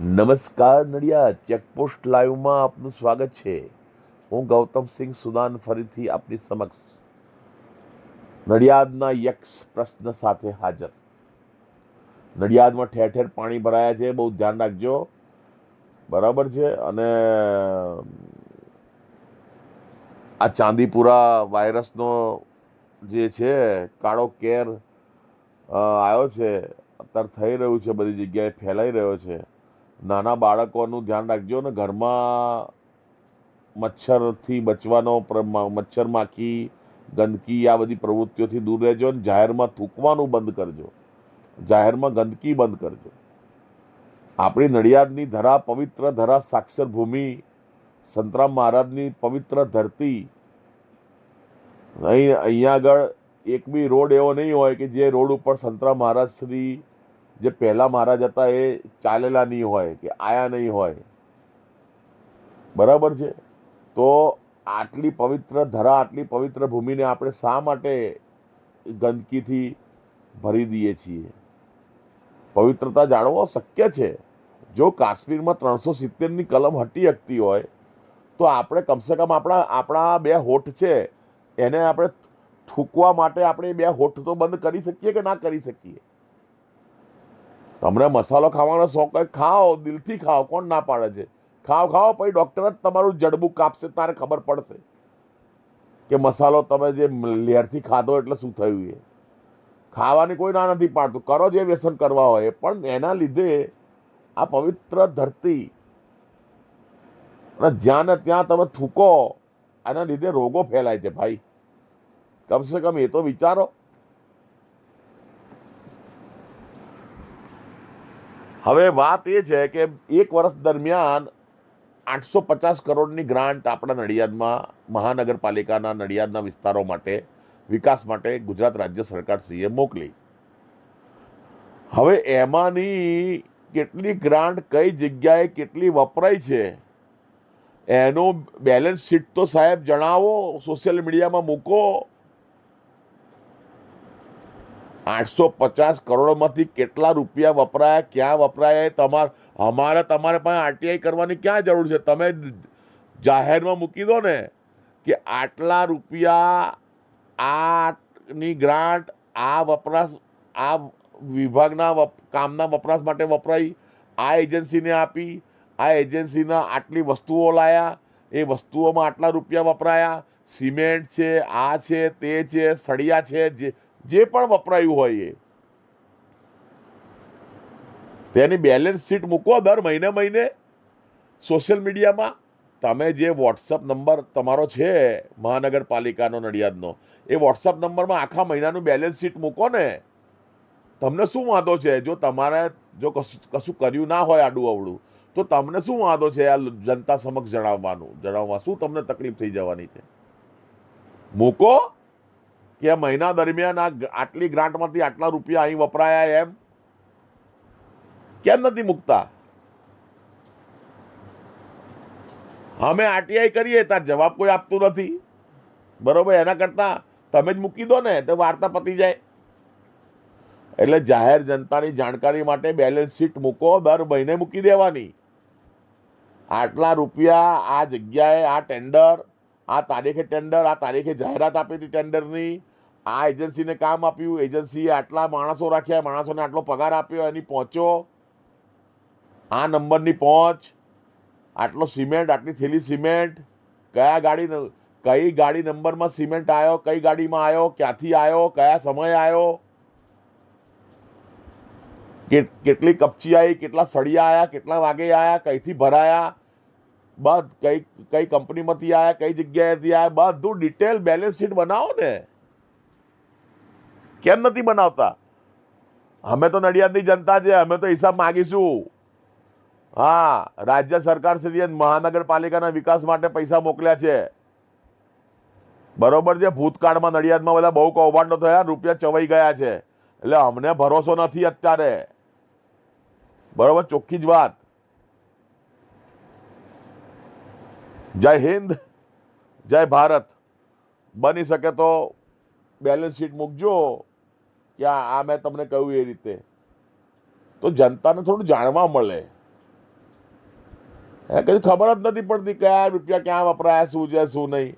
નમસ્કાર નડિયાદ ચેકપોસ્ટ લાઈવમાં આપનું સ્વાગત છે. હું ગૌતમસિંહ સુદાન ફરીથી આપની સમક્ષ નડિયાદના યક્ષ પ્રશ્ન સાથે હાજર. નડિયાદમાં ઠેર ઠેર પાણી ભરાયા છે, બહુ ધ્યાન રાખજો, બરાબર છે. અને આ ચાંદીપુરા વાયરસનો જે છે કાળો કેર આવ્યો છે, અત્યારે થઈ રહ્યું છે, બધી જગ્યાએ ફેલાઈ રહ્યો છે. નાના બાળકોનું ધ્યાન રાખજો ને, ઘરમાં મચ્છરથી બચવાનો, મચ્છર માખી ગંદકી આ બધી પ્રવૃત્તિઓથી દૂર રહેજો ને જાહેરમાં થૂકવાનું બંધ કરજો, જાહેરમાં ગંદકી બંધ કરજો. આપણી નડિયાદની ધરા પવિત્ર ધરા, સાક્ષર ભૂમિ, સંતરામ મહારાજની પવિત્ર ધરતી. અહીંયા આગળ એક બી રોડ એવો નહીં હોય કે જે રોડ ઉપર સંતરામ મહારાજ શ્રી જે પહેલા મહારાજ હતા એ ચાલેલા નહીં હોય કે આયા નહીં હોય, બરાબર છે. તો આટલી પવિત્ર ધરા, આટલી પવિત્ર ભૂમિને આપણે શા માટે ગંદકીથી ભરી દઈએ છીએ? પવિત્રતા જાળવવો શક્ય છે. જો કાશ્મીરમાં 370ની કલમ હટી શકતી હોય તો આપણે કમસે કમ આપણા બે હોઠ છે એને આપણે થૂકવા માટે આપણે બે હોઠ તો બંધ કરી શકીએ કે ના કરી શકીએ? તમને મસાલો ખાવાનો શોખ હોય, ખાઓ, દિલથી ખાઓ, કોણ ના પાડે છે? ખાઓ, પછી ડૉક્ટર જ તમારું જડબું કાપશે, તારે ખબર પડશે કે મસાલો તમે જે લહેરથી ખાધો એટલે શું થયું. એ ખાવાની કોઈ ના નથી પાડતું, કરો જે વ્યસન કરવા હોય, પણ એના લીધે આ પવિત્ર ધરતી અને જ્યાં ને ત્યાં તમે થૂકો, આના લીધે રોગો ફેલાય છે ભાઈ. કમસે કમ એ તો વિચારો. હવે વાત એ છે કે એક વર્ષ દરમિયાન 850 કરોડની ગ્રાન્ટ આપણા નડિયાદમાં મહાનગરપાલિકાના નડિયાદના વિસ્તારો માટે વિકાસ માટે ગુજરાત રાજ્ય સરકાર શ્રીએ મોકલી. હવે એમાંની કેટલી ગ્રાન્ટ કઈ જગ્યાએ કેટલી વપરાય છે એનું બેલેન્સ શીટ તો સાહેબ જણાવો, સોશિયલ મીડિયામાં મૂકો. 850 કરોડમાંથી કેટલા રૂપિયા વપરાયા, ક્યાં વપરાયા? તમારે પાસે આરટીઆઈ કરવાની ક્યાં જરૂર છે? તમે જાહેરમાં મૂકી દો ને કે આટલા રૂપિયા આની ગ્રાન્ટ આ વપરાશ, આ વિભાગના કામના વપરાશ માટે વપરાઈ, આ એજન્સીને આપી, આ એજન્સીના આટલી વસ્તુઓ લાયા, એ વસ્તુઓમાં આટલા રૂપિયા વપરાયા, સિમેન્ટ છે, આ છે, તે છે, સળિયા છે, જે પણ વપરાયું હોય તેની બેલેન્સ શીટ મૂકો દર મહિને સોશિયલ મીડિયામાં. તમે જે વોટ્સઅપ નંબર તમારો છે મહાનગરપાલિકાનો નડિયાદનો, એ વોટ્સઅપ નંબરમાં આખા મહિનાનું બેલેન્સ શીટ મૂકો ને. તમને શું વાંધો છે? જો તમારે જો કશું કર્યું ના હોય આડું અવળું, તો તમને શું વાંધો છે આ જનતા સમક્ષ જણાવવા? શું તમને તકલીફ થઈ જવાની છે? મૂકો કે મહિના દરમિયાન આટલી ગ્રાન્ટમાંથી આટલા રૂપિયા અહીં વપરાયા. એમ કેમ નથી મૂકતા? અમે આરટીઆઈ કરીએ તાર જવાબ કોઈ આપતું નથી, બરોબર? એના કરતા તમે જ મૂકી દો ને, તો વાર્તા પતી જાય. એટલે જાહેર જનતાની જાણકારી માટે બેલેન્સ શીટ મૂકો, દર મહિને મૂકી દેવાની. આટલા રૂપિયા આ જગ્યાએ, આ ટેન્ડર, આ તારીખે ટેન્ડર, આ તારીખે જાહેરાત આપી હતી ટેન્ડરની, આ એજન્સીને કામ આપ્યું, એજન્સીએ આટલા માણસો રાખ્યા, માણસોને આટલો પગાર આપ્યો, એની પહોંચો, આ નંબરની પહોંચ, આટલો સિમેન્ટ, આટલી થેલી સિમેન્ટ, કઈ ગાડી નંબરમાં સિમેન્ટ આવ્યો, કઈ ગાડીમાં આવ્યો, ક્યાંથી આવ્યો, કયા સમયે આવ્યો, કેટલી કપચી આવી, કેટલા સળિયા આવ્યા, કેટલા વાગે આવ્યા, કઈથી ભરાયા, કઈ કંપનીમાંથી આવ્યા, કઈ જગ્યાએથી આવ્યા, બધું ડિટેલ બેલેન્સ શીટ બનાવો ને. કેમ નથી બનાવતા? અમે તો નડિયાદની જનતા છે, અમે તો હિસાબ માગીશું. હા, રાજ્ય સરકાર શ્રીએ મહાનગરપાલિકાના વિકાસ માટે પૈસા મોકલ્યા છે, બરોબર છે. ભૂતકાળમાં નડિયાદમાં બધા બહુ કૌભાંડો થયા, રૂપિયા ચવાઈ ગયા છે, એટલે અમને ભરોસો નથી અત્યારે, બરોબર? ચોખ્ખી જ વાત. જય હિન્દ, જય ભારત. બની શકે તો બેલેન્સ શીટ મૂકજો કે આ મેં તમને કહ્યું એ રીતે, તો જનતાને થોડું જાણવા મળે. કઈ ખબર જ નથી પડતી કયા રૂપિયા ક્યાં વપરાયા, શું છે શું નહીં.